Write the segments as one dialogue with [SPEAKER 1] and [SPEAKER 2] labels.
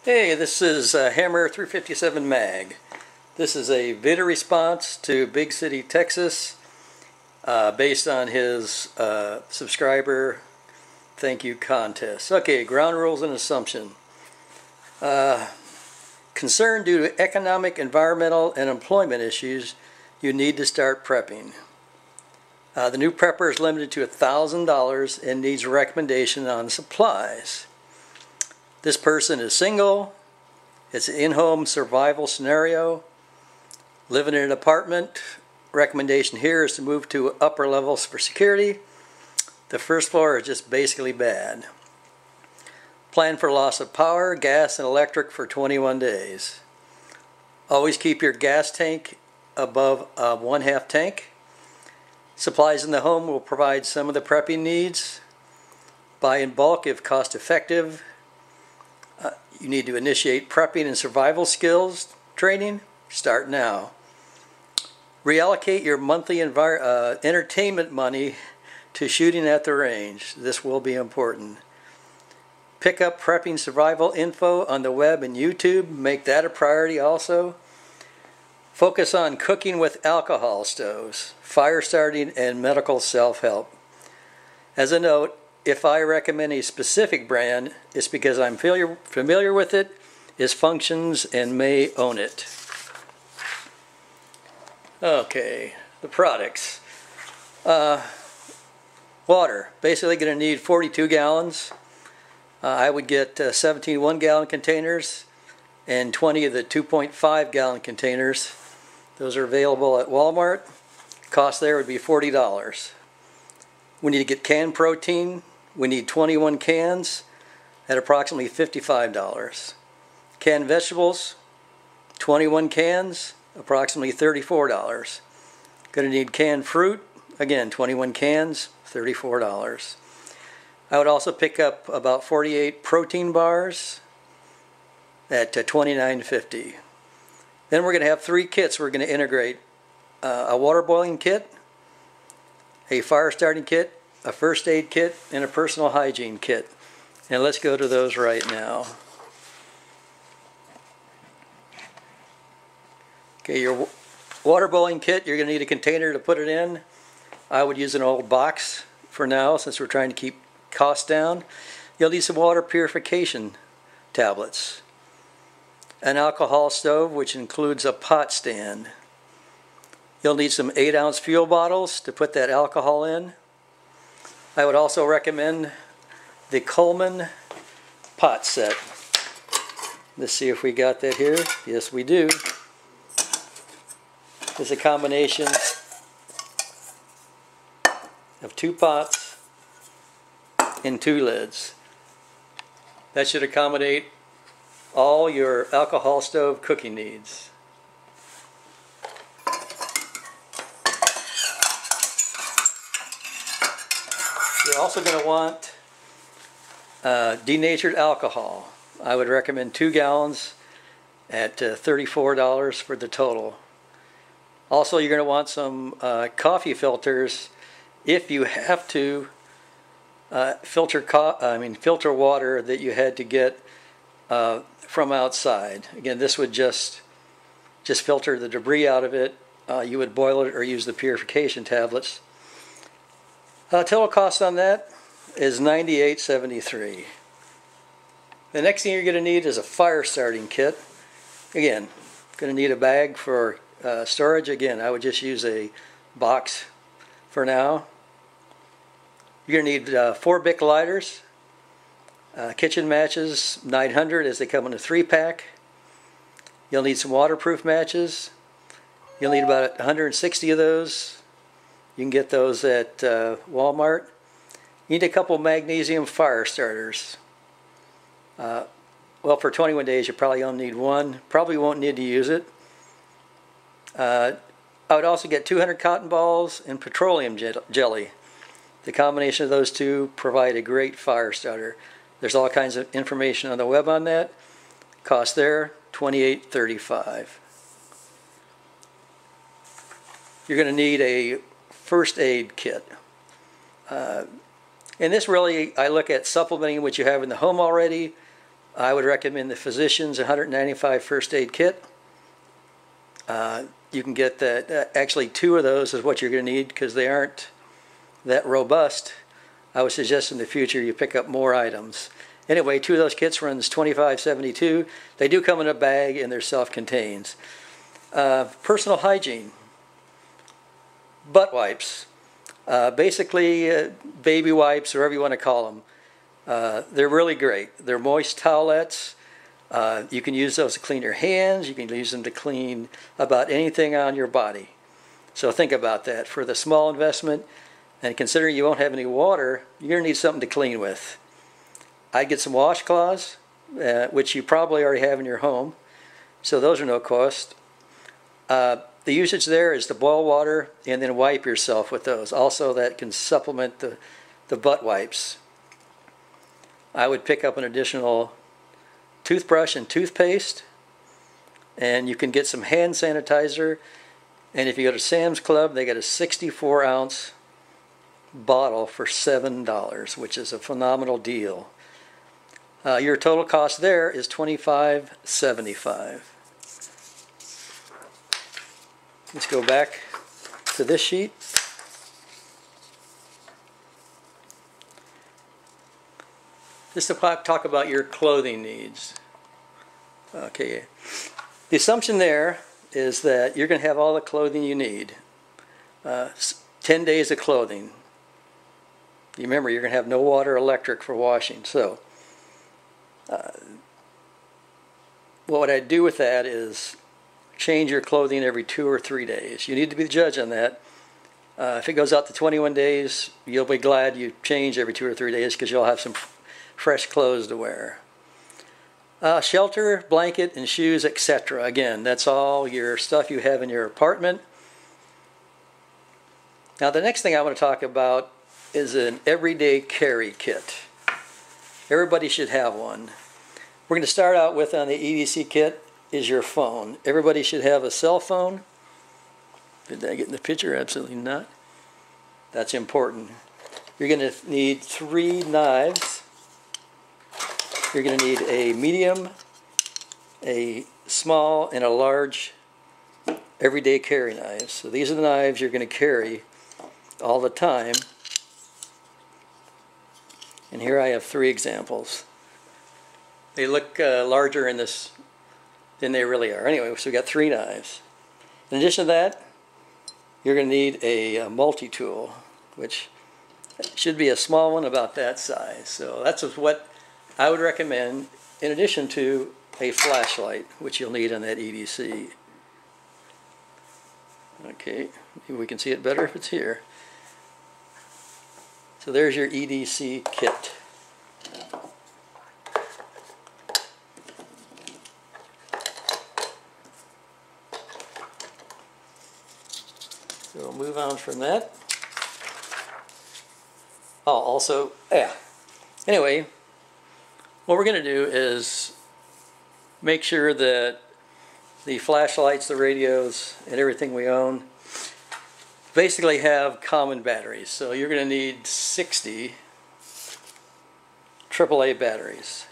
[SPEAKER 1] Hey, this is Hammer 357 Mag. This is a video response to Big City, Texas, based on his subscriber thank you contest. Okay, ground rules and assumption. Concern due to economic, environmental, and employment issues, you need to start prepping. The new prepper is limited to $1,000 and needs a recommendation on supplies. This person is single. It's an in-home survival scenario. Living in an apartment. Recommendation here is to move to upper levels for security. The first floor is just basically bad. Plan for loss of power, gas, and electric for 21 days. Always keep your gas tank above 1/2 tank. Supplies in the home will provide some of the prepping needs. Buy in bulk if cost effective. You need to initiate prepping and survival skills training. Start now. Reallocate your monthly entertainment money to shooting at the range. This will be important. Pick up prepping survival info on the web and YouTube. Make that a priority also. Focus on cooking with alcohol stoves, fire starting, and medical self-help. As a note, if I recommend a specific brand, it's because I'm familiar with it, its functions, and may own it. Okay, the products. Water, basically going to need 42 gallons. I would get 17 1-gallon containers and 20 of the 2.5 gallon containers. Those are available at Walmart. Cost there would be $40. We need to get canned protein. We need 21 cans at approximately $55. Canned vegetables, 21 cans, approximately $34. Going to need canned fruit, again 21 cans, $34. I would also pick up about 48 protein bars at $29.50. Then we're going to have 3 kits we're going to integrate. A water boiling kit, a fire starting kit, a first aid kit, and a personal hygiene kit. And let's go to those right now. Okay, your water boiling kit, you're going to need a container to put it in. I would use an old box for now since we're trying to keep costs down. You'll need some water purification tablets. An alcohol stove, which includes a pot stand. You'll need some 8-ounce fuel bottles to put that alcohol in. I would also recommend the Coleman pot set. Let's see if we got that here. Yes, we do. It's a combination of 2 pots and 2 lids. That should accommodate all your alcohol stove cooking needs. You're also going to want denatured alcohol. I would recommend 2 gallons at $34 for the total. Also, you're going to want some coffee filters if you have to filter water that you had to get from outside. Again, this would just filter the debris out of it. You would boil it or use the purification tablets. Total cost on that is $98.73. The next thing you're going to need is a fire starting kit. Again, going to need a bag for storage. Again, I would just use a box for now. You're going to need 4 Bic lighters, kitchen matches 900 as they come in a 3-pack. You'll need some waterproof matches. You'll need about 160 of those. You can get those at Walmart. You need a couple magnesium fire starters. Well, for 21 days you probably only need 1. Probably won't need to use it. I would also get 200 cotton balls and petroleum jelly. The combination of those two provide a great fire starter. There's all kinds of information on the web on that. Cost there, $28.35. You're going to need a first aid kit. And this really, I look at supplementing what you have in the home already I would recommend the Physicians 195 First Aid Kit. You can get that, actually 2 of those is what you're going to need because they aren't that robust. I would suggest in the future you pick up more items. Anyway, 2 of those kits runs $25.72. They do come in a bag and they're self-contained. Personal hygiene. Butt wipes. Basically baby wipes, or whatever you want to call them. They're really great. They're moist towelettes. You can use those to clean your hands. You can use them to clean about anything on your body. So think about that. For the small investment, and considering you won't have any water, you're going to need something to clean with. I'd get some washcloths, which you probably already have in your home. So those are no cost. The usage there is to boil water and then wipe yourself with those. Also, that can supplement the butt wipes. I would pick up an additional toothbrush and toothpaste, and you can get some hand sanitizer. And if you go to Sam's Club, they get a 64-ounce bottle for $7, which is a phenomenal deal. Your total cost there is $25.75. Let's go back to this sheet. Just to talk about your clothing needs. Okay, the assumption there is that you're going to have all the clothing you need. 10 days of clothing. You remember, you're going to have no water or electric for washing. So what I'd do with that is change your clothing every 2 or 3 days. You need to be the judge on that. If it goes out to 21 days, you'll be glad you change every 2 or 3 days because you'll have some fresh clothes to wear. Shelter, blanket, and shoes, etc. Again, that's all your stuff you have in your apartment. Now the next thing I want to talk about is an everyday carry kit. Everybody should have one. We're going to start out with, on the EDC kit, is your phone. Everybody should have a cell phone. Did I get in the picture? Absolutely not. That's important. You're going to need 3 knives. You're going to need a medium, a small, and a large everyday carry knives. So these are the knives you're going to carry all the time. And here I have 3 examples. They look larger in this than they really are. Anyway, so we got 3 knives. In addition to that, you're going to need a multi-tool, which should be a small one about that size. So that's what I would recommend, in addition to a flashlight, which you'll need on that EDC. Okay, maybe we can see it better if it's here. So there's your EDC kit. So we'll move on from that. Oh, also, anyway, what we're going to do is make sure that the flashlights, the radios, and everything we own basically have common batteries. So you're going to need 60 AAA batteries.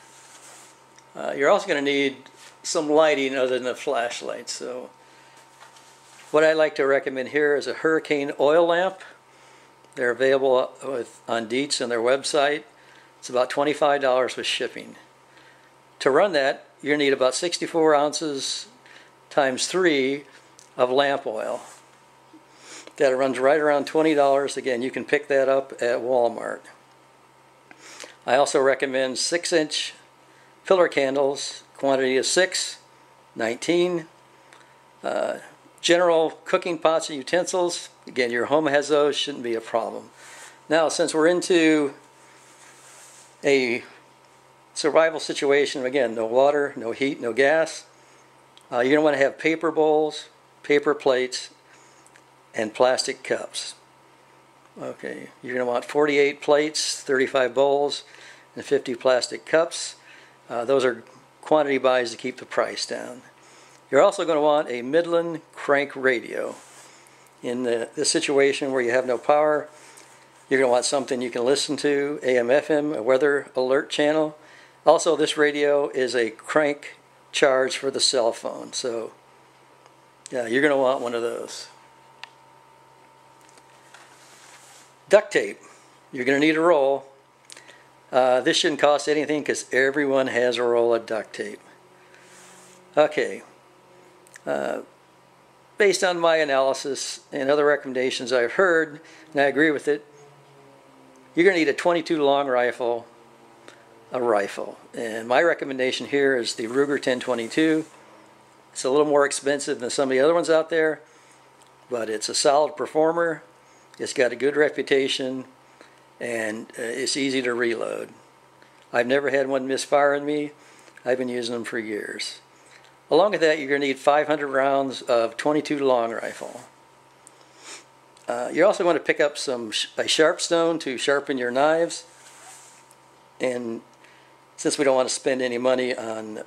[SPEAKER 1] You're also going to need some lighting other than a flashlight. So what I like to recommend here is a hurricane oil lamp. They're available on Dietz and their website. It's about $25 with shipping. To run that, you're going to need about 64 ounces times 3 of lamp oil. That runs right around $20. Again, you can pick that up at Walmart. I also recommend 6-inch filler candles, quantity of 6, 19. General cooking pots and utensils, again, your home has those, shouldn't be a problem. Now, since we're into a survival situation, again, no water, no heat, no gas, you're going to want to have paper bowls, paper plates, and plastic cups. Okay, you're going to want 48 plates, 35 bowls, and 50 plastic cups. Those are quantity buys to keep the price down. You're also going to want a Midland crank radio. In this situation where you have no power, you're going to want something you can listen to, AM, FM, a weather alert channel. Also, this radio is a crank charge for the cell phone, so yeah, you're going to want one of those. Duct tape. You're going to need a roll. This shouldn't cost anything because everyone has a roll of duct tape. Okay. Based on my analysis and other recommendations I've heard, and I agree with it, you're going to need a 22 long rifle, and my recommendation here is the Ruger 1022. It's a little more expensive than some of the other ones out there, but it's a solid performer. It's got a good reputation, and it's easy to reload. I've never had one misfire on me. I've been using them for years. Along with that, you're going to need 500 rounds of 22 long rifle. You're also going to pick up a sharp stone to sharpen your knives. And since we don't want to spend any money on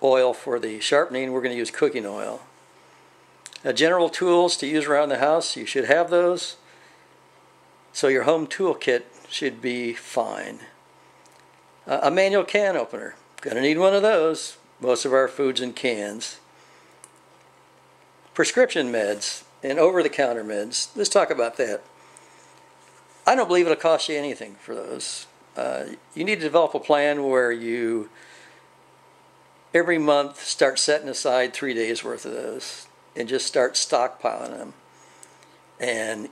[SPEAKER 1] oil for the sharpening, we're going to use cooking oil. General tools to use around the house, you should have those. So your home tool kit should be fine. A manual can opener, going to need one of those. Most of our food's in cans. Prescription meds and over-the-counter meds. Let's talk about that. I don't believe it'll cost you anything for those. You need to develop a plan where you every month start setting aside 3 days worth of those and just start stockpiling them. And,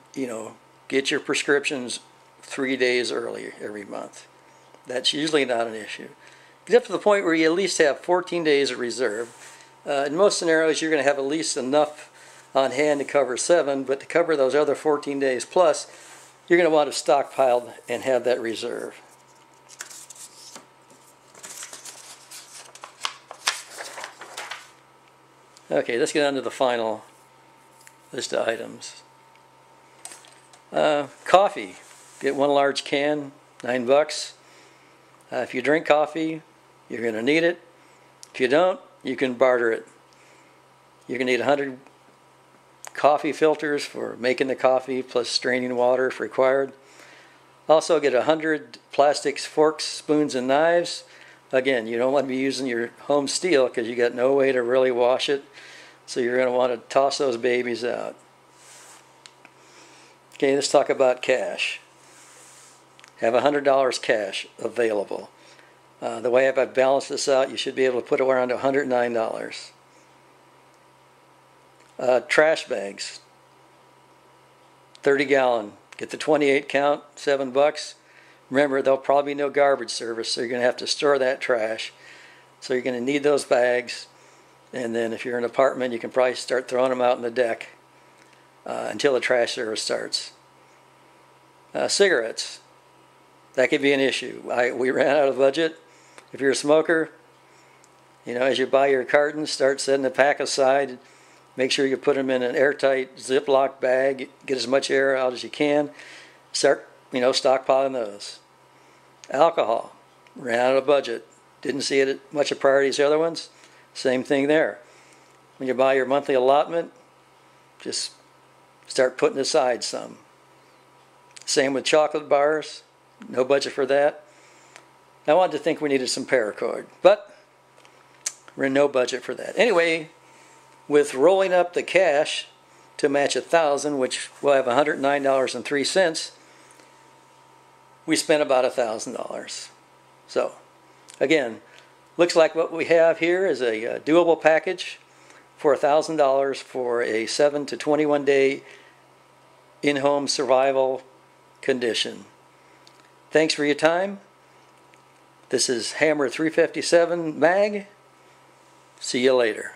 [SPEAKER 1] get your prescriptions 3 days early every month. That's usually not an issue. Get up to the point where you at least have 14 days of reserve. In most scenarios, you're going to have at least enough on hand to cover 7, but to cover those other 14 days plus, you're going to want to stockpile and have that reserve. Okay, let's get on to the final list of items. Coffee. Get one large can, $9. If you drink coffee, you're going to need it. If you don't, you can barter it. You're going to need 100 coffee filters for making the coffee, plus straining water if required. Also get 100 plastics, forks, spoons, and knives. Again, you don't want to be using your home steel because you got no way to really wash it. So you're going to want to toss those babies out. Okay, let's talk about cash. Have $100 cash available. The way I've balanced this out, you should be able to put around $109. Trash bags, 30-gallon. Get the 28 count, $7. Remember, there'll probably be no garbage service, so you're going to have to store that trash. So you're going to need those bags. And then if you're in an apartment, you can probably start throwing them out on the deck until the trash service starts. Cigarettes. That could be an issue. We ran out of budget. If you're a smoker, as you buy your cartons, start setting a pack aside. Make sure you put them in an airtight Ziploc bag. Get as much air out as you can. Start, stockpiling those. Alcohol. Ran out of budget. Didn't see it much a priority as the other ones. Same thing there. When you buy your monthly allotment, just start putting aside some. Same with chocolate bars. No budget for that. I wanted to think we needed some paracord, but we're in no budget for that. Anyway, with rolling up the cash to match 1,000, which will have $109.03, we spent about $1,000. So, again, looks like what we have here is a doable package for $1,000 for a 7 to 21 day in-home survival condition. Thanks for your time. This is Hammer 357 Mag. See you later.